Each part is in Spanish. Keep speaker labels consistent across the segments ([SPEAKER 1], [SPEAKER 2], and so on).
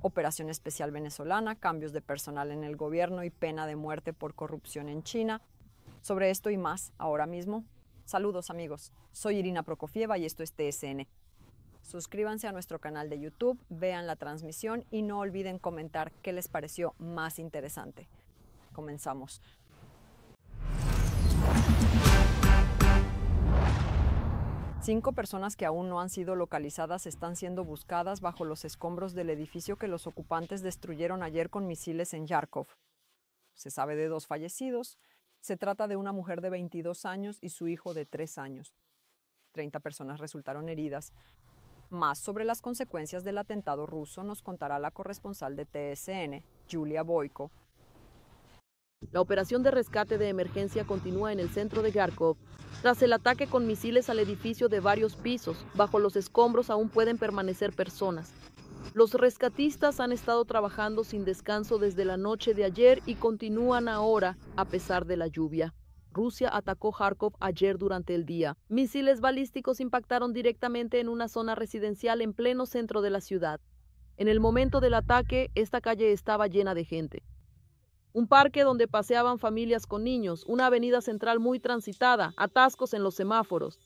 [SPEAKER 1] Operación especial venezolana, cambios de personal en el gobierno y pena de muerte por corrupción en China. Sobre esto y más, ahora mismo. Saludos amigos, soy Irina Prokofieva y esto es TSN. Suscríbanse a nuestro canal de YouTube, vean la transmisión y no olviden comentar qué les pareció más interesante. Comenzamos. Cinco personas que aún no han sido localizadas están siendo buscadas bajo los escombros del edificio que los ocupantes destruyeron ayer con misiles en Yarkov. Se sabe de 2 fallecidos. Se trata de una mujer de 22 años y su hijo de 3 años. 30 personas resultaron heridas. Más sobre las consecuencias del atentado ruso nos contará la corresponsal de TSN, Julia Boyko.
[SPEAKER 2] La operación de rescate de emergencia continúa en el centro de Yarkov. Tras el ataque con misiles al edificio de varios pisos, bajo los escombros aún pueden permanecer personas. Los rescatistas han estado trabajando sin descanso desde la noche de ayer y continúan ahora, a pesar de la lluvia. Rusia atacó Kharkov ayer durante el día. Misiles balísticos impactaron directamente en una zona residencial en pleno centro de la ciudad. En el momento del ataque, esta calle estaba llena de gente. Un parque donde paseaban familias con niños, una avenida central muy transitada, atascos en los semáforos.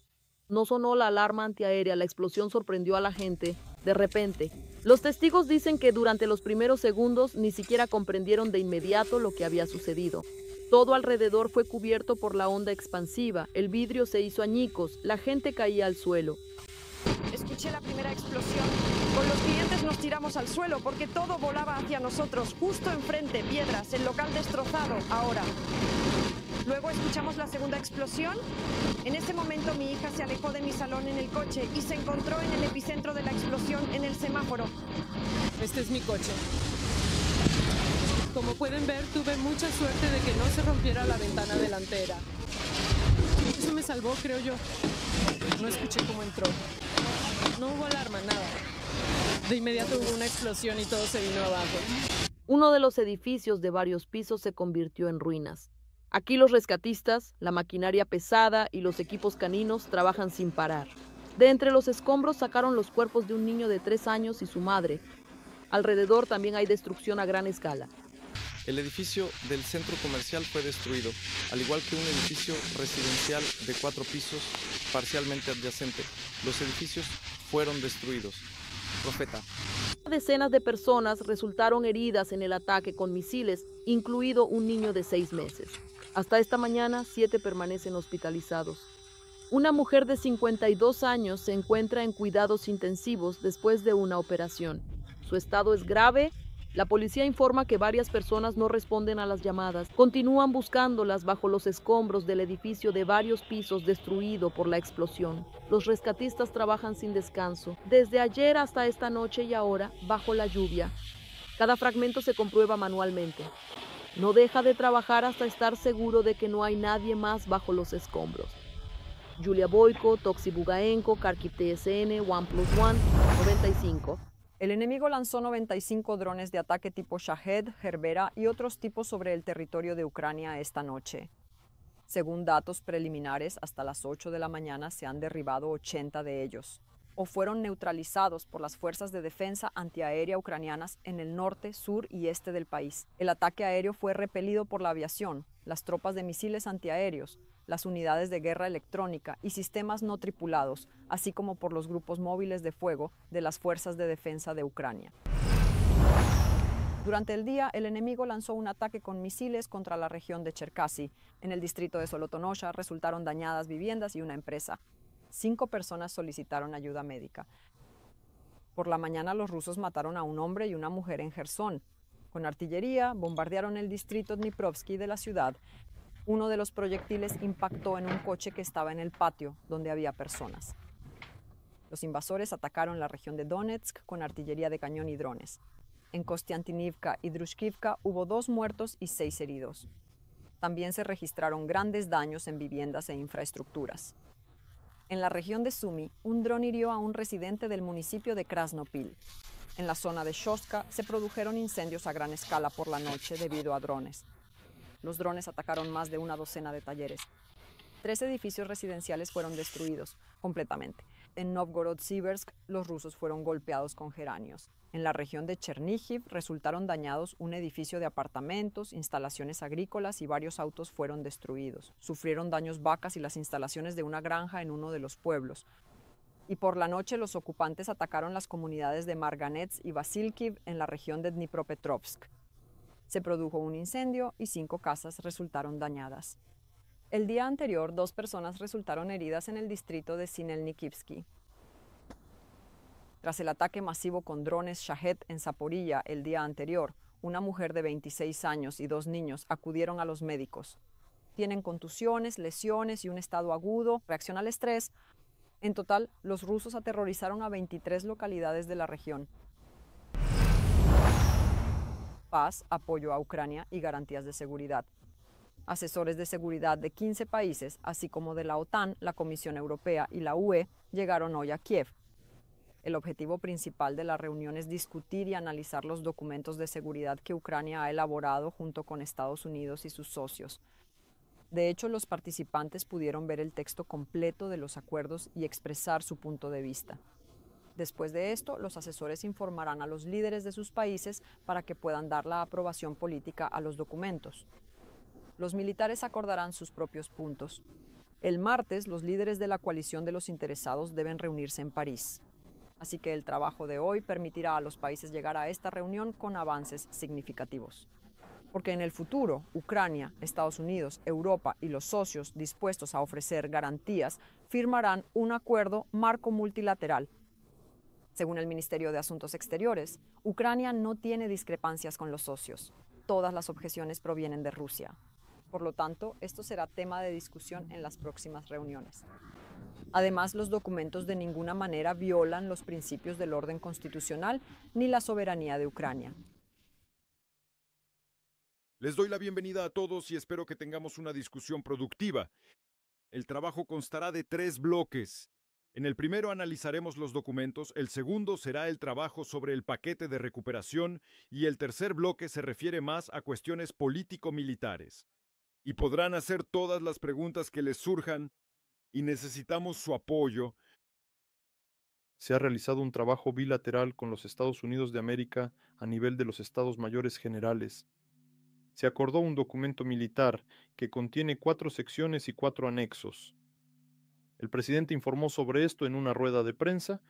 [SPEAKER 2] No sonó la alarma antiaérea, la explosión sorprendió a la gente. De repente, los testigos dicen que durante los primeros segundos ni siquiera comprendieron de inmediato lo que había sucedido. Todo alrededor fue cubierto por la onda expansiva, el vidrio se hizo añicos, la gente caía al suelo.
[SPEAKER 3] Escuché la primera explosión. Con los clientes nos tiramos al suelo porque todo volaba hacia nosotros, justo enfrente, piedras, el local destrozado, ahora. Luego escuchamos la segunda explosión. En ese momento mi hija se alejó de mi salón en el coche y se encontró en el epicentro de la explosión en el semáforo.
[SPEAKER 4] Este es mi coche. Como pueden ver, tuve mucha suerte de que no se rompiera la ventana delantera. Eso me salvó, creo yo. No escuché cómo entró. No hubo alarma, nada. De inmediato hubo una explosión y todo se vino abajo.
[SPEAKER 2] Uno de los edificios de varios pisos se convirtió en ruinas. Aquí los rescatistas, la maquinaria pesada y los equipos caninos trabajan sin parar. De entre los escombros sacaron los cuerpos de un niño de 3 años y su madre. Alrededor también hay destrucción a gran escala.
[SPEAKER 5] El edificio del centro comercial fue destruido, al igual que un edificio residencial de 4 pisos parcialmente adyacente. Los edificios fueron destruidos. Profeta.
[SPEAKER 2] Decenas de personas resultaron heridas en el ataque con misiles, incluido un niño de 6 meses. Hasta esta mañana, 7 permanecen hospitalizados. Una mujer de 52 años se encuentra en cuidados intensivos después de una operación. Su estado es grave. La policía informa que varias personas no responden a las llamadas. Continúan buscándolas bajo los escombros del edificio de varios pisos destruido por la explosión. Los rescatistas trabajan sin descanso, desde ayer hasta esta noche y ahora, bajo la lluvia. Cada fragmento se comprueba manualmente. No deja de trabajar hasta estar seguro de que no hay nadie más bajo los escombros. Julia Boyko, Toxi Bugaenko, Kharkiv TSN, OnePlus1, 95.
[SPEAKER 1] El enemigo lanzó 95 drones de ataque tipo Shahed, Gerbera y otros tipos sobre el territorio de Ucrania esta noche. Según datos preliminares, hasta las 8 de la mañana se han derribado 80 de ellos, o fueron neutralizados por las fuerzas de defensa antiaérea ucranianas en el norte, sur y este del país. El ataque aéreo fue repelido por la aviación, las tropas de misiles antiaéreos, las unidades de guerra electrónica y sistemas no tripulados, así como por los grupos móviles de fuego de las fuerzas de defensa de Ucrania. Durante el día, el enemigo lanzó un ataque con misiles contra la región de Cherkasy. En el distrito de Solotonosha resultaron dañadas viviendas y una empresa. 5 personas solicitaron ayuda médica. Por la mañana, los rusos mataron a un hombre y una mujer en Jersón. Con artillería, bombardearon el distrito Dniprovsky de la ciudad. Uno de los proyectiles impactó en un coche que estaba en el patio, donde había personas. Los invasores atacaron la región de Donetsk con artillería de cañón y drones. En Kostiantynivka y Drushkivka hubo 2 muertos y 6 heridos. También se registraron grandes daños en viviendas e infraestructuras. En la región de Sumy, un dron hirió a un residente del municipio de Krasnopil. En la zona de Shostka se produjeron incendios a gran escala por la noche debido a drones. Los drones atacaron más de una docena de talleres. 3 edificios residenciales fueron destruidos completamente. en Novgorod-Siversk, los rusos fueron golpeados con geranios. En la región de Chernihiv resultaron dañados un edificio de apartamentos, instalaciones agrícolas y varios autos fueron destruidos. Sufrieron daños vacas y las instalaciones de una granja en uno de los pueblos. Y por la noche los ocupantes atacaron las comunidades de Marganets y Vasilkiv en la región de Dnipropetrovsk. Se produjo un incendio y 5 casas resultaron dañadas. El día anterior, 2 personas resultaron heridas en el distrito de Sinelnikivsky. Tras el ataque masivo con drones Shahed en Zaporilla el día anterior, una mujer de 26 años y 2 niños acudieron a los médicos. Tienen contusiones, lesiones y un estado agudo, reacción al estrés. En total, los rusos aterrorizaron a 23 localidades de la región. Paz, apoyo a Ucrania y garantías de seguridad. Asesores de seguridad de 15 países, así como de la OTAN, la Comisión Europea y la UE, llegaron hoy a Kiev. El objetivo principal de la reunión es discutir y analizar los documentos de seguridad que Ucrania ha elaborado junto con Estados Unidos y sus socios. De hecho, los participantes pudieron ver el texto completo de los acuerdos y expresar su punto de vista. Después de esto, los asesores informarán a los líderes de sus países para que puedan dar la aprobación política a los documentos. Los militares acordarán sus propios puntos. El martes, los líderes de la coalición de los interesados deben reunirse en París. Así que el trabajo de hoy permitirá a los países llegar a esta reunión con avances significativos. Porque en el futuro, Ucrania, Estados Unidos, Europa y los socios dispuestos a ofrecer garantías firmarán un acuerdo marco multilateral. Según el Ministerio de Asuntos Exteriores, Ucrania no tiene discrepancias con los socios. Todas las objeciones provienen de Rusia. Por lo tanto, esto será tema de discusión en las próximas reuniones. Además, los documentos de ninguna manera violan los principios del orden constitucional ni la soberanía de Ucrania.
[SPEAKER 6] Les doy la bienvenida a todos y espero que tengamos una discusión productiva. El trabajo constará de 3 bloques. En el primero analizaremos los documentos, el segundo será el trabajo sobre el paquete de recuperación y el tercer bloque se refiere más a cuestiones político-militares. Y podrán hacer todas las preguntas que les surjan y necesitamos su apoyo.
[SPEAKER 7] Se ha realizado un trabajo bilateral con los Estados Unidos de América a nivel de los Estados Mayores Generales. Se acordó un documento militar que contiene 4 secciones y 4 anexos. El presidente informó sobre esto en una rueda de prensa.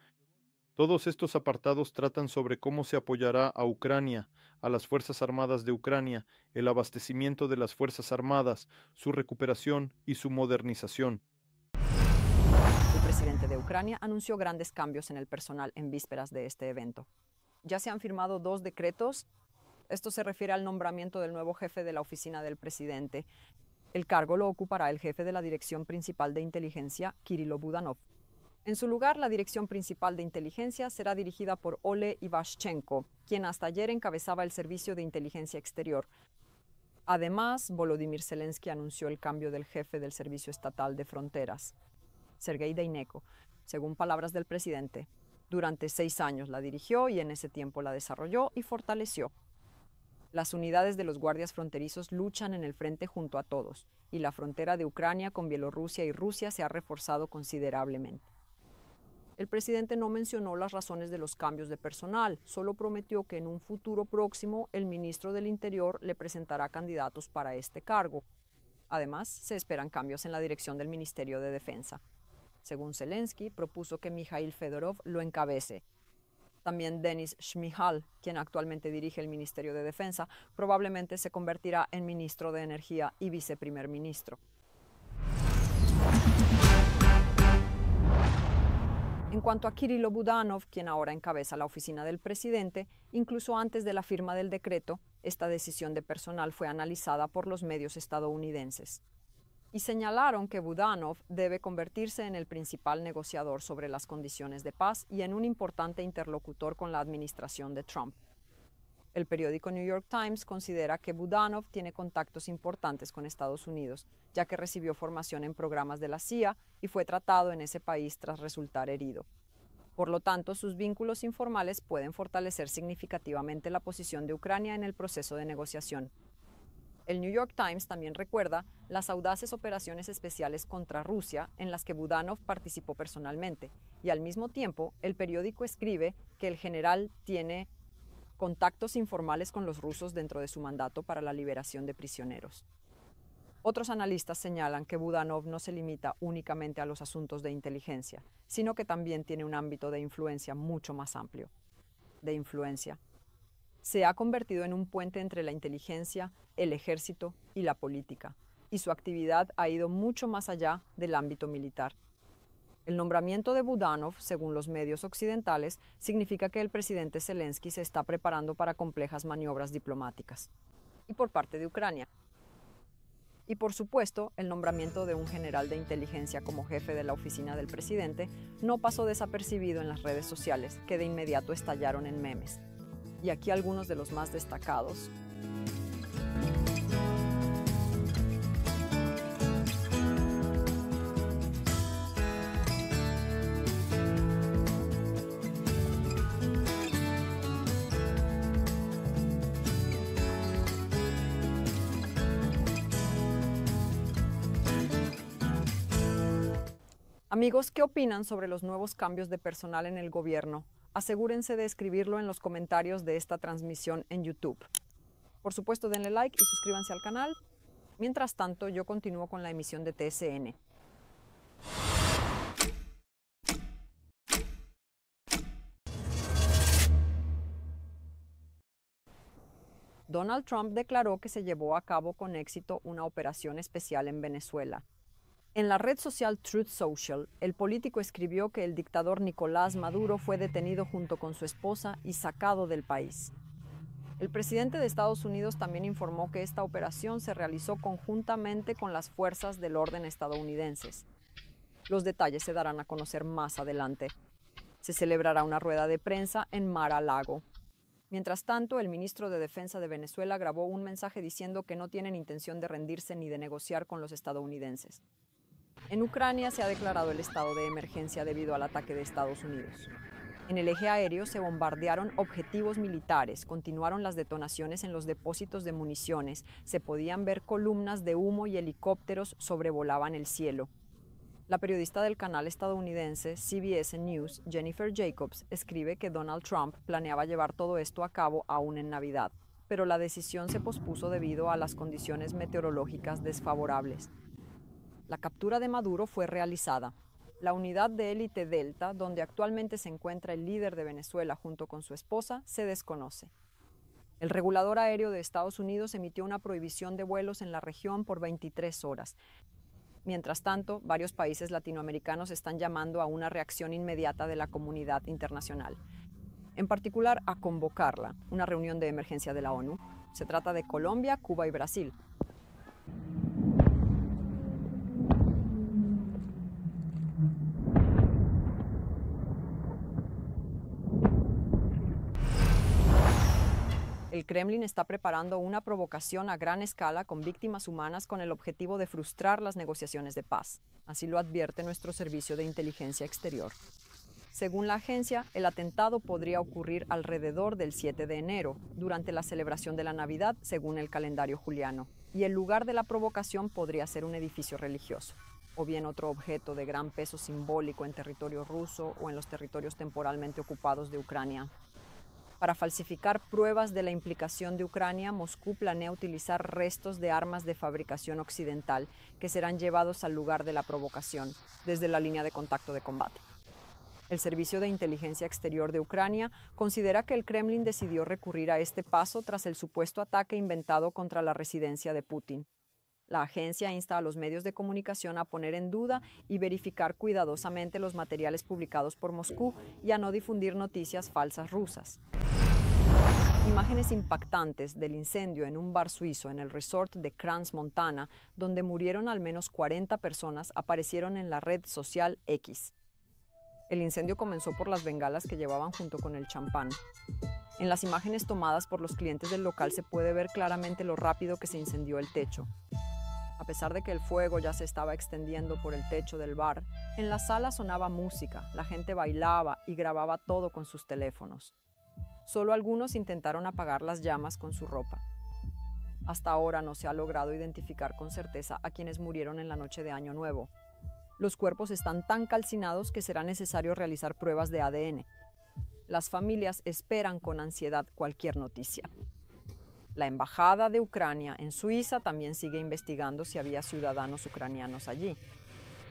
[SPEAKER 7] Todos estos apartados tratan sobre cómo se apoyará a Ucrania, a las Fuerzas Armadas de Ucrania, el abastecimiento de las Fuerzas Armadas, su recuperación y su modernización.
[SPEAKER 1] El presidente de Ucrania anunció grandes cambios en el personal en vísperas de este evento. Ya se han firmado 2 decretos. Esto se refiere al nombramiento del nuevo jefe de la oficina del presidente. El cargo lo ocupará el jefe de la Dirección Principal de Inteligencia, Kirilo Budanov. En su lugar, la Dirección Principal de Inteligencia será dirigida por Ole Ivashchenko, quien hasta ayer encabezaba el Servicio de Inteligencia Exterior. Además, Volodymyr Zelensky anunció el cambio del jefe del Servicio Estatal de Fronteras, Sergei Deineko, según palabras del presidente. Durante 6 años la dirigió y en ese tiempo la desarrolló y fortaleció. Las unidades de los guardias fronterizos luchan en el frente junto a todos, y la frontera de Ucrania con Bielorrusia y Rusia se ha reforzado considerablemente. El presidente no mencionó las razones de los cambios de personal, solo prometió que en un futuro próximo el ministro del Interior le presentará candidatos para este cargo. Además, se esperan cambios en la dirección del Ministerio de Defensa. Según Zelensky, propuso que Mikhail Fedorov lo encabece. También Denis Shmyhal, quien actualmente dirige el Ministerio de Defensa, probablemente se convertirá en ministro de Energía y viceprimer ministro. En cuanto a Kirilo Budanov, quien ahora encabeza la oficina del presidente, incluso antes de la firma del decreto, esta decisión de personal fue analizada por los medios estadounidenses. Y señalaron que Budanov debe convertirse en el principal negociador sobre las condiciones de paz y en un importante interlocutor con la administración de Trump. El periódico New York Times considera que Budanov tiene contactos importantes con Estados Unidos, ya que recibió formación en programas de la CIA y fue tratado en ese país tras resultar herido. Por lo tanto, sus vínculos informales pueden fortalecer significativamente la posición de Ucrania en el proceso de negociación. El New York Times también recuerda las audaces operaciones especiales contra Rusia en las que Budanov participó personalmente, y al mismo tiempo el periódico escribe que el general tiene contactos informales con los rusos dentro de su mandato para la liberación de prisioneros. Otros analistas señalan que Budanov no se limita únicamente a los asuntos de inteligencia, sino que también tiene un ámbito de influencia mucho más amplio. De influencia. Se ha convertido en un puente entre la inteligencia, el ejército y la política, y su actividad ha ido mucho más allá del ámbito militar. El nombramiento de Budanov, según los medios occidentales, significa que el presidente Zelensky se está preparando para complejas maniobras diplomáticas. Y por parte de Ucrania. Y por supuesto, el nombramiento de un general de inteligencia como jefe de la oficina del presidente no pasó desapercibido en las redes sociales, que de inmediato estallaron en memes. Y aquí algunos de los más destacados. Amigos, ¿qué opinan sobre los nuevos cambios de personal en el gobierno? Asegúrense de escribirlo en los comentarios de esta transmisión en YouTube. Por supuesto, denle like y suscríbanse al canal. Mientras tanto, yo continúo con la emisión de TSN. Donald Trump declaró que se llevó a cabo con éxito una operación especial en Venezuela. En la red social Truth Social, el político escribió que el dictador Nicolás Maduro fue detenido junto con su esposa y sacado del país. El presidente de Estados Unidos también informó que esta operación se realizó conjuntamente con las fuerzas del orden estadounidenses. Los detalles se darán a conocer más adelante. Se celebrará una rueda de prensa en Mar-a-Lago. Mientras tanto, el ministro de Defensa de Venezuela grabó un mensaje diciendo que no tienen intención de rendirse ni de negociar con los estadounidenses. En Ucrania se ha declarado el estado de emergencia debido al ataque de Estados Unidos. En el eje aéreo se bombardearon objetivos militares, continuaron las detonaciones en los depósitos de municiones, se podían ver columnas de humo y helicópteros sobrevolaban el cielo. La periodista del canal estadounidense CBS News, Jennifer Jacobs, escribe que Donald Trump planeaba llevar todo esto a cabo aún en Navidad, pero la decisión se pospuso debido a las condiciones meteorológicas desfavorables. La captura de Maduro fue realizada. La unidad de élite Delta, donde actualmente se encuentra el líder de Venezuela junto con su esposa, se desconoce. El regulador aéreo de Estados Unidos emitió una prohibición de vuelos en la región por 23 horas. Mientras tanto, varios países latinoamericanos están llamando a una reacción inmediata de la comunidad internacional, en particular a convocarla, una reunión de emergencia de la ONU. Se trata de Colombia, Cuba y Brasil. El Kremlin está preparando una provocación a gran escala con víctimas humanas con el objetivo de frustrar las negociaciones de paz. Así lo advierte nuestro servicio de inteligencia exterior. Según la agencia, el atentado podría ocurrir alrededor del 7 de enero, durante la celebración de la Navidad, según el calendario juliano, y el lugar de la provocación podría ser un edificio religioso, o bien otro objeto de gran peso simbólico en territorio ruso o en los territorios temporalmente ocupados de Ucrania. Para falsificar pruebas de la implicación de Ucrania, Moscú planea utilizar restos de armas de fabricación occidental que serán llevados al lugar de la provocación, desde la línea de contacto de combate. El Servicio de Inteligencia Exterior de Ucrania considera que el Kremlin decidió recurrir a este paso tras el supuesto ataque inventado contra la residencia de Putin. La agencia insta a los medios de comunicación a poner en duda y verificar cuidadosamente los materiales publicados por Moscú y a no difundir noticias falsas rusas. Imágenes impactantes del incendio en un bar suizo en el resort de Crans Montana, donde murieron al menos 40 personas, aparecieron en la red social X. El incendio comenzó por las bengalas que llevaban junto con el champán. En las imágenes tomadas por los clientes del local se puede ver claramente lo rápido que se incendió el techo. A pesar de que el fuego ya se estaba extendiendo por el techo del bar, en la sala sonaba música, la gente bailaba y grababa todo con sus teléfonos. Solo algunos intentaron apagar las llamas con su ropa. Hasta ahora no se ha logrado identificar con certeza a quienes murieron en la noche de Año Nuevo. Los cuerpos están tan calcinados que será necesario realizar pruebas de ADN. Las familias esperan con ansiedad cualquier noticia. La Embajada de Ucrania en Suiza también sigue investigando si había ciudadanos ucranianos allí.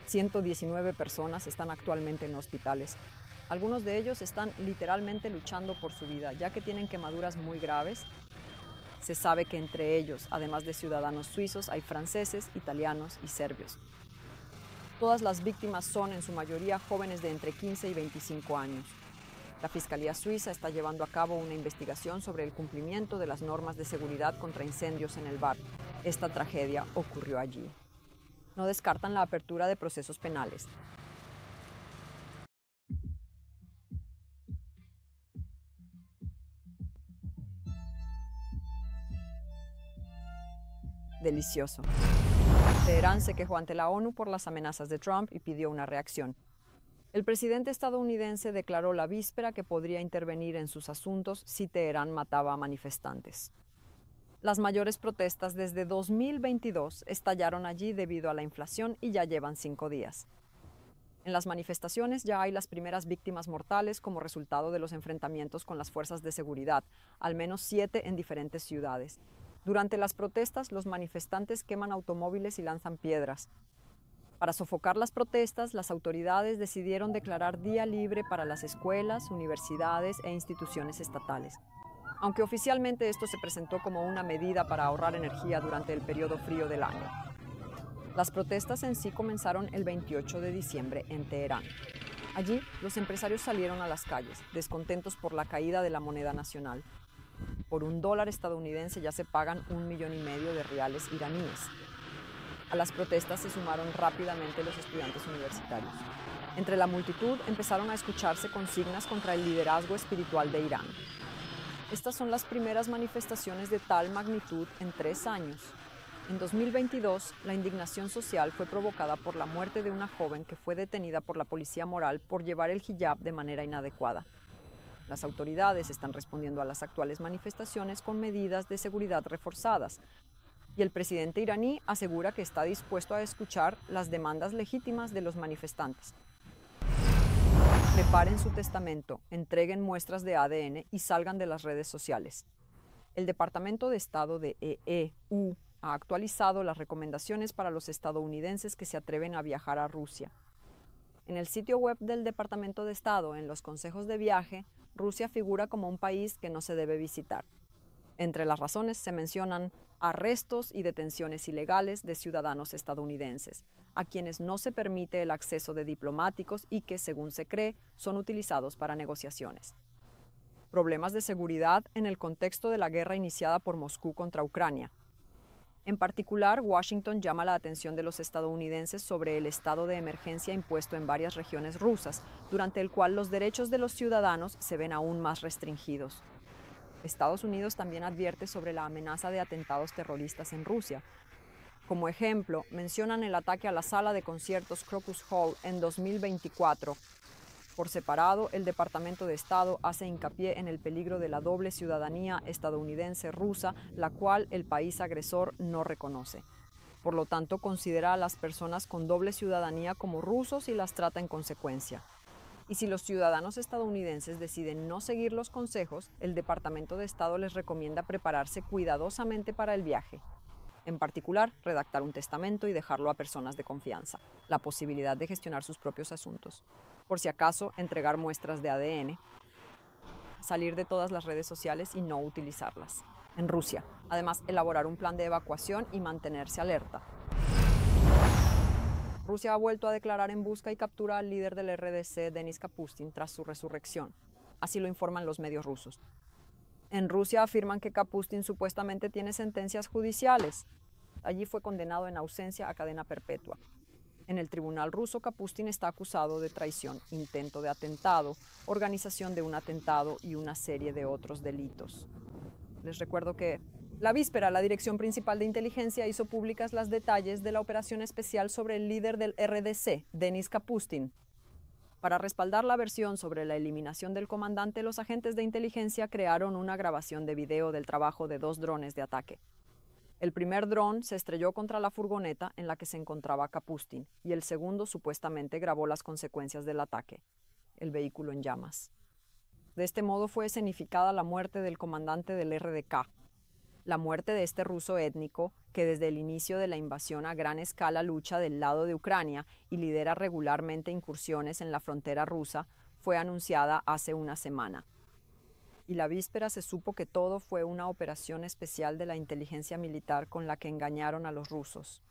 [SPEAKER 1] 119 personas están actualmente en hospitales. Algunos de ellos están literalmente luchando por su vida, ya que tienen quemaduras muy graves. Se sabe que entre ellos, además de ciudadanos suizos, hay franceses, italianos y serbios. Todas las víctimas son en su mayoría jóvenes de entre 15 y 25 años. La Fiscalía Suiza está llevando a cabo una investigación sobre el cumplimiento de las normas de seguridad contra incendios en el bar. Esta tragedia ocurrió allí. No descartan la apertura de procesos penales. Delicioso. Teherán se quejó ante la ONU por las amenazas de Trump y pidió una reacción. El presidente estadounidense declaró la víspera que podría intervenir en sus asuntos si Teherán mataba a manifestantes. Las mayores protestas desde 2022 estallaron allí debido a la inflación y ya llevan 5 días. En las manifestaciones ya hay las primeras víctimas mortales como resultado de los enfrentamientos con las fuerzas de seguridad, al menos 7 en diferentes ciudades. Durante las protestas, los manifestantes queman automóviles y lanzan piedras. Para sofocar las protestas, las autoridades decidieron declarar día libre para las escuelas, universidades e instituciones estatales. Aunque oficialmente esto se presentó como una medida para ahorrar energía durante el periodo frío del año. Las protestas en sí comenzaron el 28 de diciembre en Teherán. Allí, los empresarios salieron a las calles, descontentos por la caída de la moneda nacional. Por $1 estadounidense ya se pagan 1,5 millones de reales iraníes. A las protestas se sumaron rápidamente los estudiantes universitarios. Entre la multitud empezaron a escucharse consignas contra el liderazgo espiritual de Irán. Estas son las primeras manifestaciones de tal magnitud en 3 años. En 2022, la indignación social fue provocada por la muerte de una joven que fue detenida por la policía moral por llevar el hijab de manera inadecuada. Las autoridades están respondiendo a las actuales manifestaciones con medidas de seguridad reforzadas, y el presidente iraní asegura que está dispuesto a escuchar las demandas legítimas de los manifestantes. Preparen su testamento, entreguen muestras de ADN y salgan de las redes sociales. El Departamento de Estado de EU ha actualizado las recomendaciones para los estadounidenses que se atreven a viajar a Rusia. En el sitio web del Departamento de Estado, en los consejos de viaje, Rusia figura como un país que no se debe visitar. Entre las razones se mencionan arrestos y detenciones ilegales de ciudadanos estadounidenses, a quienes no se permite el acceso de diplomáticos y que, según se cree, son utilizados para negociaciones. Problemas de seguridad en el contexto de la guerra iniciada por Moscú contra Ucrania. En particular, Washington llama la atención de los estadounidenses sobre el estado de emergencia impuesto en varias regiones rusas, durante el cual los derechos de los ciudadanos se ven aún más restringidos. Estados Unidos también advierte sobre la amenaza de atentados terroristas en Rusia. Como ejemplo, mencionan el ataque a la sala de conciertos Crocus Hall en 2024. Por separado, el Departamento de Estado hace hincapié en el peligro de la doble ciudadanía estadounidense-rusa, la cual el país agresor no reconoce. Por lo tanto, considera a las personas con doble ciudadanía como rusos y las trata en consecuencia. Y si los ciudadanos estadounidenses deciden no seguir los consejos, el Departamento de Estado les recomienda prepararse cuidadosamente para el viaje. En particular, redactar un testamento y dejarlo a personas de confianza. La posibilidad de gestionar sus propios asuntos. Por si acaso, entregar muestras de ADN. Salir de todas las redes sociales y no utilizarlas. En Rusia. Además, elaborar un plan de evacuación y mantenerse alerta. Rusia ha vuelto a declarar en busca y captura al líder del RDC, Denis Kapustin, tras su resurrección. Así lo informan los medios rusos. En Rusia afirman que Kapustin supuestamente tiene sentencias judiciales. Allí fue condenado en ausencia a cadena perpetua. En el tribunal ruso, Kapustin está acusado de traición, intento de atentado, organización de un atentado y una serie de otros delitos. Les recuerdo que la víspera, la Dirección Principal de Inteligencia hizo públicas los detalles de la operación especial sobre el líder del RDC, Denis Kapustin. Para respaldar la versión sobre la eliminación del comandante, los agentes de inteligencia crearon una grabación de video del trabajo de 2 drones de ataque. El primer dron se estrelló contra la furgoneta en la que se encontraba Kapustin y el segundo supuestamente grabó las consecuencias del ataque, el vehículo en llamas. De este modo fue escenificada la muerte del comandante del RDK, la muerte de este ruso étnico que desde el inicio de la invasión a gran escala lucha del lado de Ucrania y lidera regularmente incursiones en la frontera rusa, fue anunciada hace una semana. Y la víspera se supo que todo fue una operación especial de la inteligencia militar con la que engañaron a los rusos.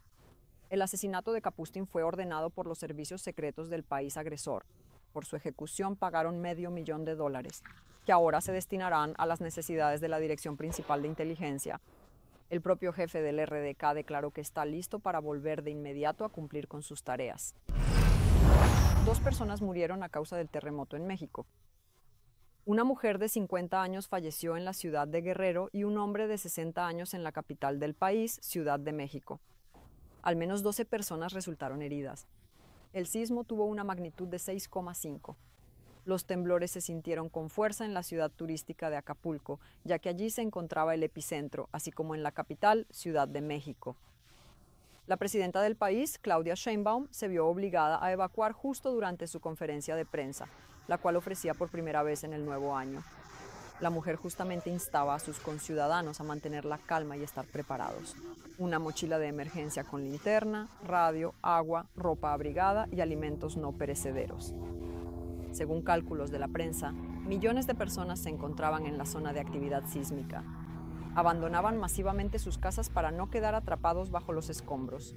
[SPEAKER 1] El asesinato de Kapustin fue ordenado por los servicios secretos del país agresor. Por su ejecución pagaron $500,000, que ahora se destinarán a las necesidades de la Dirección Principal de Inteligencia. El propio jefe del RDK declaró que está listo para volver de inmediato a cumplir con sus tareas. 2 personas murieron a causa del terremoto en México. Una mujer de 50 años falleció en la ciudad de Guerrero y un hombre de 60 años en la capital del país, Ciudad de México. Al menos 12 personas resultaron heridas. El sismo tuvo una magnitud de 6,5. Los temblores se sintieron con fuerza en la ciudad turística de Acapulco, ya que allí se encontraba el epicentro, así como en la capital, Ciudad de México. La presidenta del país, Claudia Sheinbaum, se vio obligada a evacuar justo durante su conferencia de prensa, la cual ofrecía por primera vez en el nuevo año. La mujer justamente instaba a sus conciudadanos a mantener la calma y estar preparados. Una mochila de emergencia con linterna, radio, agua, ropa abrigada y alimentos no perecederos. Según cálculos de la prensa, millones de personas se encontraban en la zona de actividad sísmica. Abandonaban masivamente sus casas para no quedar atrapados bajo los escombros.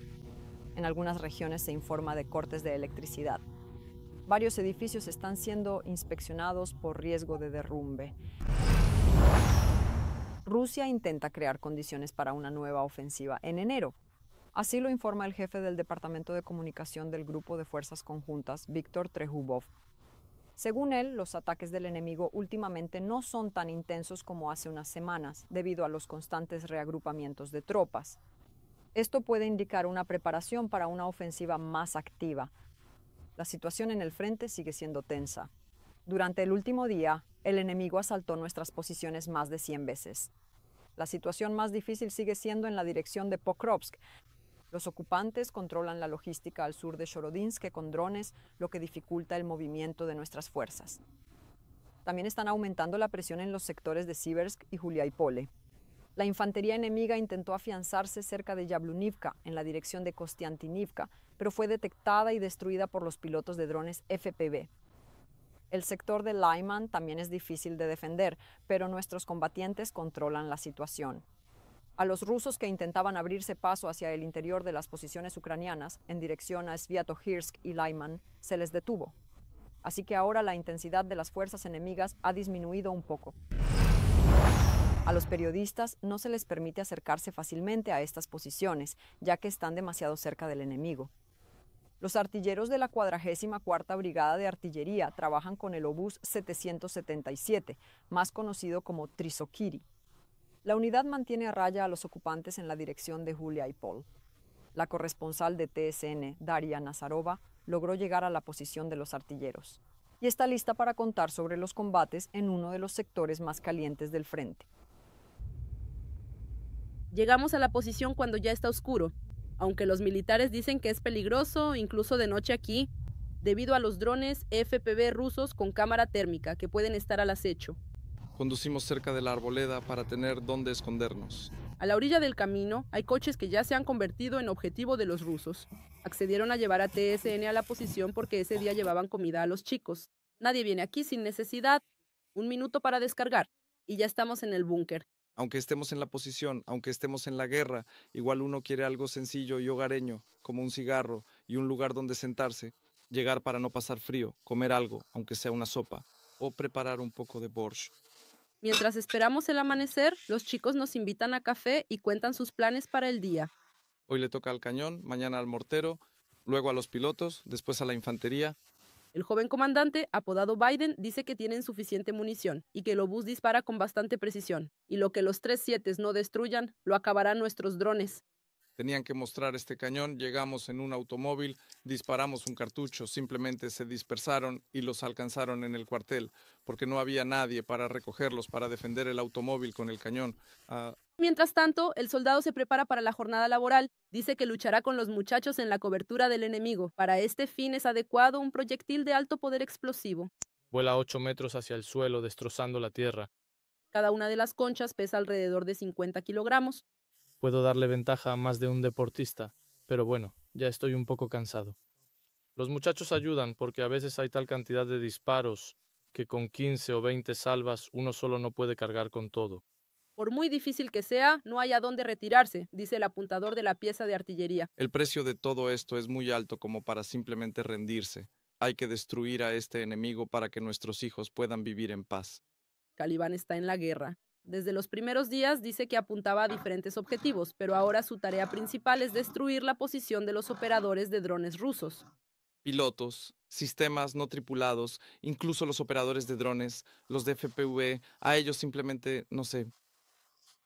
[SPEAKER 1] En algunas regiones se informa de cortes de electricidad. Varios edificios están siendo inspeccionados por riesgo de derrumbe. Rusia intenta crear condiciones para una nueva ofensiva en enero. Así lo informa el jefe del Departamento de Comunicación del Grupo de Fuerzas Conjuntas, Víctor Trejubov. Según él, los ataques del enemigo últimamente no son tan intensos como hace unas semanas, debido a los constantes reagrupamientos de tropas. Esto puede indicar una preparación para una ofensiva más activa. La situación en el frente sigue siendo tensa. Durante el último día, el enemigo asaltó nuestras posiciones más de 100 veces. La situación más difícil sigue siendo en la dirección de Pokrovsk. Los ocupantes controlan la logística al sur de Shorodinsk con drones, lo que dificulta el movimiento de nuestras fuerzas. También están aumentando la presión en los sectores de Siversk y Juliaipole. La infantería enemiga intentó afianzarse cerca de Yablunivka, en la dirección de Kostiantynivka, pero fue detectada y destruida por los pilotos de drones FPV. El sector de Lyman también es difícil de defender, pero nuestros combatientes controlan la situación. A los rusos que intentaban abrirse paso hacia el interior de las posiciones ucranianas, en dirección a Sviatohirsk y Lyman, se les detuvo. Así que ahora la intensidad de las fuerzas enemigas ha disminuido un poco. A los periodistas no se les permite acercarse fácilmente a estas posiciones, ya que están demasiado cerca del enemigo. Los artilleros de la 44ª Brigada de Artillería trabajan con el obús 777, más conocido como Trisokiri. La unidad mantiene a raya a los ocupantes en la dirección de Juliaipol. La corresponsal de TSN, Daria Nazarova, logró llegar a la posición de los artilleros y está lista para contar sobre los combates en uno de los sectores más calientes del frente.
[SPEAKER 2] Llegamos a la posición cuando ya está oscuro, aunque los militares dicen que es peligroso, incluso de noche aquí, debido a los drones FPV rusos con cámara térmica que pueden estar al acecho.
[SPEAKER 5] Conducimos cerca de la arboleda para tener dónde escondernos.
[SPEAKER 2] A la orilla del camino hay coches que ya se han convertido en objetivo de los rusos. Accedieron a llevar a TSN a la posición porque ese día llevaban comida a los chicos. Nadie viene aquí sin necesidad. 1 minuto para descargar y ya estamos en el búnker.
[SPEAKER 5] Aunque estemos en la posición, aunque estemos en la guerra, igual uno quiere algo sencillo y hogareño, como un cigarro y un lugar donde sentarse, llegar para no pasar frío, comer algo, aunque sea una sopa, o preparar un poco de borscht.
[SPEAKER 2] Mientras esperamos el amanecer, los chicos nos invitan a café y cuentan sus planes para el día.
[SPEAKER 5] Hoy le toca al cañón, mañana al mortero, luego a los pilotos, después a la infantería.
[SPEAKER 2] El joven comandante, apodado Biden, dice que tienen suficiente munición y que el obús dispara con bastante precisión. Y lo que los 3-7 no destruyan, lo acabarán nuestros drones.
[SPEAKER 5] Tenían que mostrar este cañón, llegamos en un automóvil, disparamos un cartucho, simplemente se dispersaron y los alcanzaron en el cuartel, porque no había nadie para recogerlos, para defender el automóvil con el cañón.
[SPEAKER 2] Mientras tanto, el soldado se prepara para la jornada laboral. Dice que luchará con los muchachos en la cobertura del enemigo. Para este fin es adecuado un proyectil de alto poder explosivo.
[SPEAKER 8] Vuela 8 metros hacia el suelo, destrozando la tierra.
[SPEAKER 2] Cada una de las conchas pesa alrededor de 50 kilogramos.
[SPEAKER 8] Puedo darle ventaja a más de un deportista, pero bueno, ya estoy un poco cansado. Los muchachos ayudan porque a veces hay tal cantidad de disparos que con 15 o 20 salvas uno solo no puede cargar con todo.
[SPEAKER 2] Por muy difícil que sea, no hay a dónde retirarse, dice el apuntador de la pieza de artillería.
[SPEAKER 5] El precio de todo esto es muy alto como para simplemente rendirse. Hay que destruir a este enemigo para que nuestros hijos puedan vivir en paz.
[SPEAKER 2] Calibán está en la guerra. Desde los primeros días dice que apuntaba a diferentes objetivos, pero ahora su tarea principal es destruir la posición de los operadores de drones rusos.
[SPEAKER 5] Pilotos, sistemas no tripulados, incluso los operadores de drones, los de FPV, a ellos simplemente, no sé,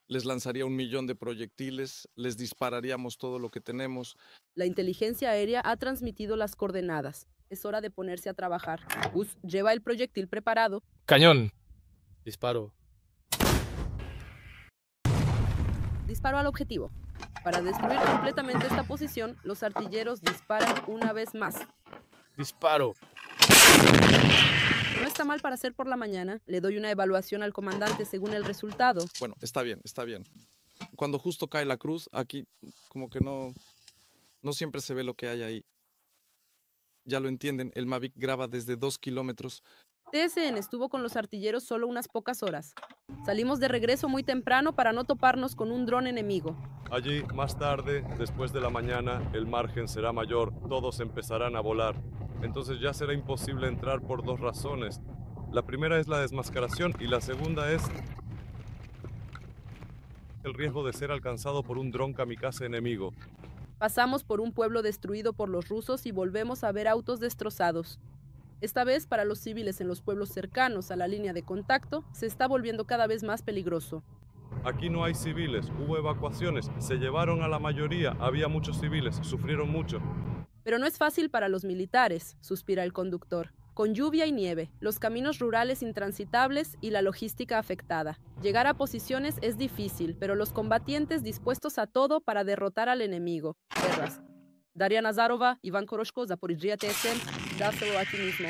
[SPEAKER 5] les lanzaría 1 millón de proyectiles, les dispararíamos todo lo que tenemos.
[SPEAKER 2] La inteligencia aérea ha transmitido las coordenadas. Es hora de ponerse a trabajar. Gus lleva el proyectil preparado.
[SPEAKER 8] ¡Cañón! Disparo.
[SPEAKER 2] Disparo al objetivo. Para destruir completamente esta posición, los artilleros disparan una vez más.
[SPEAKER 8] ¡Disparo!
[SPEAKER 2] No está mal para hacer por la mañana. Le doy una evaluación al comandante según el resultado.
[SPEAKER 5] Bueno, está bien, está bien. Cuando justo cae la cruz, aquí como que no siempre se ve lo que hay ahí. Ya lo entienden, el Mavic graba desde 2 kilómetros.
[SPEAKER 2] TSN estuvo con los artilleros solo unas pocas horas. Salimos de regreso muy temprano para no toparnos con un dron enemigo.
[SPEAKER 9] Allí, más tarde, después de la mañana, el margen será mayor, todos empezarán a volar. Entonces ya será imposible entrar por 2 razones. La primera es la desmascaración y la segunda es el riesgo de ser alcanzado por un dron kamikaze enemigo.
[SPEAKER 2] Pasamos por un pueblo destruido por los rusos y volvemos a ver autos destrozados. Esta vez, para los civiles en los pueblos cercanos a la línea de contacto, se está volviendo cada vez más peligroso.
[SPEAKER 9] Aquí no hay civiles, hubo evacuaciones, se llevaron a la mayoría, había muchos civiles, sufrieron mucho.
[SPEAKER 2] Pero no es fácil para los militares, suspira el conductor. Con lluvia y nieve, los caminos rurales intransitables y la logística afectada. Llegar a posiciones es difícil, pero los combatientes dispuestos a todo para derrotar al enemigo. Guerras. Daria Nazarova, Iván Koroshko, Zaporizhia TSN, dáselo a ti mismo.